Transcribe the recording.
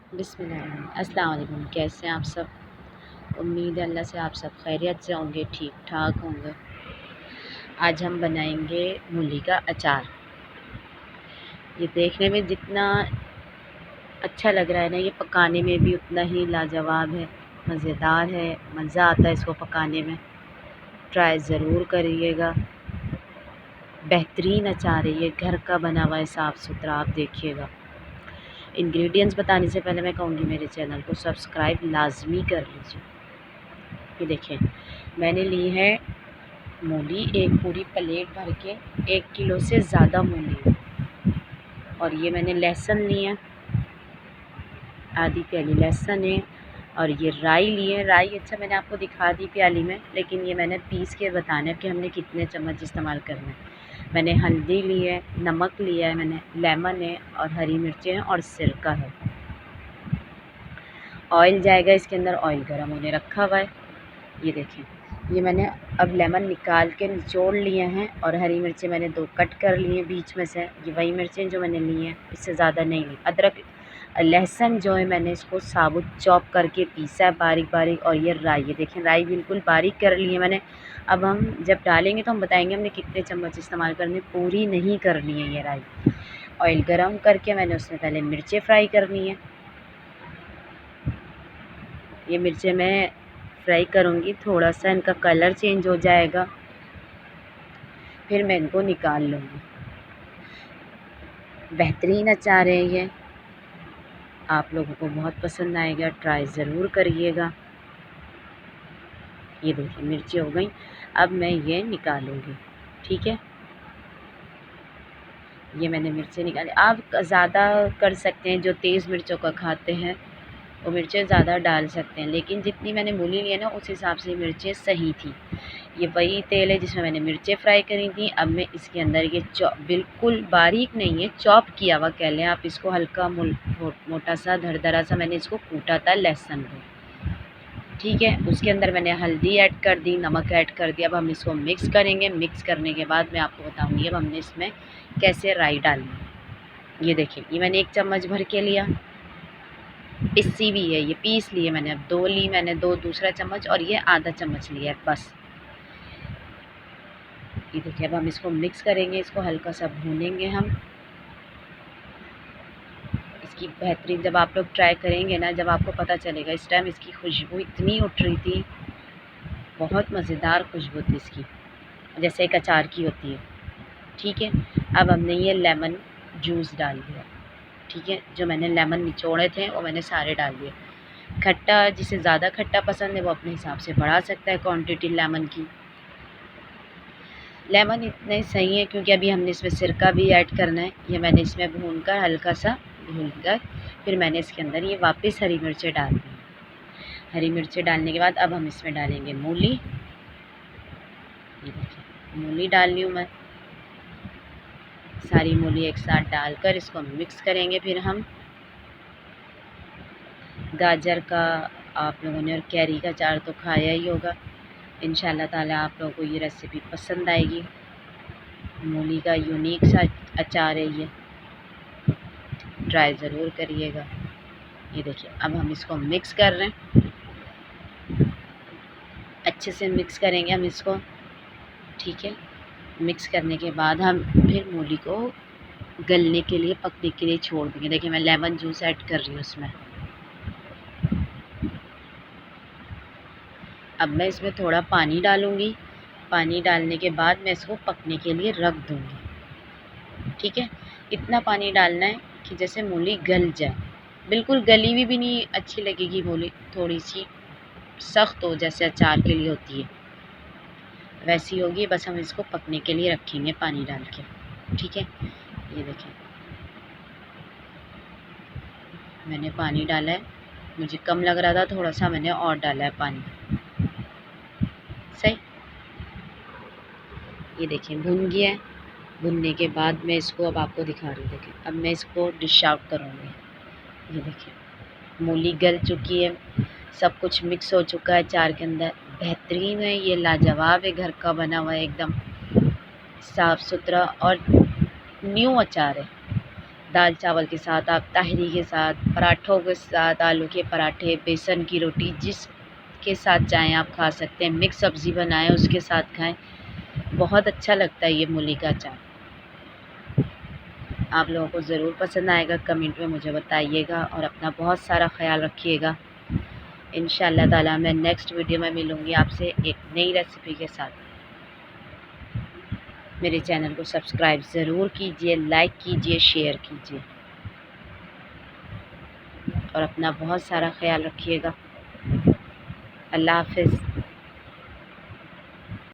बिस्मिल्लाह अस्सलाम वालेकुम। कैसे हैं आप सब? उम्मीद है अल्लाह से आप सब खैरियत से होंगे, ठीक ठाक होंगे। आज हम बनाएंगे मूली का अचार। ये देखने में जितना अच्छा लग रहा है ना, ये पकाने में भी उतना ही लाजवाब है, मज़ेदार है। मज़ा आता है इसको पकाने में। ट्राई ज़रूर करिएगा। बेहतरीन अचार है ये, घर का बना हुआ है, साफ़ सुथरा। आप देखिएगा। इंग्रेडिएंट्स बताने से पहले मैं कहूँगी मेरे चैनल को सब्सक्राइब लाजमी कर लीजिए। ये देखिए, मैंने ली है मूली, एक पूरी प्लेट भर के, 1 किलो से ज़्यादा मूली है। और ये मैंने लहसुन लिया, आधी प्याली लहसुन है। और ये राई ली है। राई अच्छा मैंने आपको दिखा दी प्याली में, लेकिन ये मैंने पीस के बताना है कि हमने कितने चम्मच इस्तेमाल करना है। मैंने हल्दी ली है, नमक लिया है मैंने, लेमन है और हरी मिर्चें हैं और सिरका है। ऑयल जाएगा इसके अंदर, ऑयल गर्म होने रखा हुआ है। ये देखें, ये मैंने अब लेमन निकाल के निचोड़ लिए हैं और हरी मिर्चें मैंने 2 कट कर ली हैं बीच में से। ये वही मिर्चें जो मैंने ली हैं, इससे ज़्यादा नहीं ली। अदरक लहसुन जो है मैंने इसको साबुत चॉप करके पीसा है बारीक बारीक। और ये राई, ये देखें राई बिल्कुल बारीक कर ली है मैंने। अब हम जब डालेंगे तो हम बताएंगे हमने कितने चम्मच इस्तेमाल करने, पूरी नहीं करनी है ये राई। ऑयल गर्म करके मैंने उसमें पहले मिर्चें फ्राई करनी है। ये मिर्चें मैं फ्राई करूँगी, थोड़ा सा इनका कलर चेंज हो जाएगा, फिर मैं इनको निकाल लूँगी। बेहतरीन अचार है ये, आप लोगों को बहुत पसंद आएगा। ट्राई ज़रूर करिएगा। ये देखिए मिर्ची हो गई, अब मैं ये निकालूँगी। ठीक है, ये मैंने मिर्ची निकाली। आप ज़्यादा कर सकते हैं, जो तेज़ मिर्चों का खाते हैं वो मिर्चें ज़्यादा डाल सकते हैं, लेकिन जितनी मैंने मूली ली है ना उस हिसाब से मिर्चें सही थी। ये वही तेल है जिसमें मैंने मिर्चें फ्राई करी थी। अब मैं इसके अंदर ये बिल्कुल बारीक नहीं है, चॉप किया हुआ कह लें आप इसको, हल्का मोटा सा धरधरा सा मैंने इसको कूटा था लहसुन को। ठीक है, उसके अंदर मैंने हल्दी ऐड कर दी, नमक ऐड कर दिया। अब हम इसको मिक्स करेंगे। मिक्स करने के बाद मैं आपको बताऊँगी अब हमने इसमें कैसे राई डालनी है। ये देखिए, ये मैंने 1 चम्मच भर के लिया, पिसी भी है, ये पीस लिए मैंने। अब 2 ली मैंने, 2 दूसरा चम्मच और ये आधा चम्मच लिया है बस। ये देखिए, अब हम इसको मिक्स करेंगे, इसको हल्का सा भूनेंगे हम। इसकी बेहतरीन, जब आप लोग ट्राई करेंगे ना, जब आपको पता चलेगा, इस टाइम इसकी खुशबू इतनी उठ रही थी, बहुत मज़ेदार खुशबू थी इसकी, जैसे एक अचार की होती है। ठीक है, अब हमने ये लेमन जूस डाल दिया। ठीक है, जो मैंने लेमन निचोड़े थे वो मैंने सारे डाल दिए। खट्टा, जिसे ज़्यादा खट्टा पसंद है वो अपने हिसाब से बढ़ा सकता है क्वांटिटी लेमन की। लेमन इतने सही है क्योंकि अभी हमने इसमें सिरका भी ऐड करना है। ये मैंने इसमें भूनकर, हल्का सा भूनकर, फिर मैंने इसके अंदर ये वापस हरी मिर्चें डाल दी। हरी मिर्चें डालने के बाद अब हम इसमें डालेंगे मूली। ये देखिए, मूली डाल ली हूँ मैं। सारी मूली एक साथ डालकर इसको मिक्स करेंगे। फिर हम गाजर का, आप लोगों ने और कैरी का अचार तो खाया ही होगा। इंशाल्लाह ताला आप लोगों को ये रेसिपी पसंद आएगी। मूली का यूनिक सा अचार है ये, ट्राई ज़रूर करिएगा। ये देखिए, अब हम इसको मिक्स कर रहे हैं, अच्छे से मिक्स करेंगे हम इसको। ठीक है, मिक्स करने के बाद हम फिर मूली को गलने के लिए, पकने के लिए छोड़ देंगे। देखिए, मैं लेमन जूस ऐड कर रही हूँ उसमें। अब मैं इसमें थोड़ा पानी डालूँगी। पानी डालने के बाद मैं इसको पकने के लिए रख दूँगी। ठीक है, इतना पानी डालना है कि जैसे मूली गल जाए। बिल्कुल गली हुई भी नहीं अच्छी लगेगी मूली, थोड़ी सी सख्त हो, जैसे अचार के लिए होती है वैसी होगी। बस हम इसको पकने के लिए रखेंगे पानी डाल के। ठीक है, ये देखिए मैंने पानी डाला है, मुझे कम लग रहा था थोड़ा सा, मैंने और डाला है पानी। सही, ये देखिए भुन गया है। भुनने के बाद मैं इसको अब आपको दिखा रही हूँ। देखिए, अब मैं इसको डिश आउट करूँगी। ये देखिए मूली गल चुकी है, सब कुछ मिक्स हो चुका है अचार के अंदर। बेहतरीन है ये, लाजवाब है, घर का बना हुआ है, एकदम साफ़ सुथरा और न्यू अचार है। दाल चावल के साथ, आप ताहरी के साथ, पराठों के साथ, आलू के पराठे, बेसन की रोटी, जिसके साथ चाहें आप खा सकते हैं। मिक्स सब्ज़ी बनाएं उसके साथ खाएं, बहुत अच्छा लगता है ये मूली का अचार। आप लोगों को ज़रूर पसंद आएगा, कमेंट में मुझे बताइएगा और अपना बहुत सारा ख्याल रखिएगा। इंशाअल्लाह ताला मैं नेक्स्ट वीडियो में मिलूँगी आपसे एक नई रेसिपी के साथ। मेरे चैनल को सब्सक्राइब ज़रूर कीजिए, लाइक कीजिए, शेयर कीजिए और अपना बहुत सारा ख्याल रखिएगा। अल्लाह हाफ़िज़।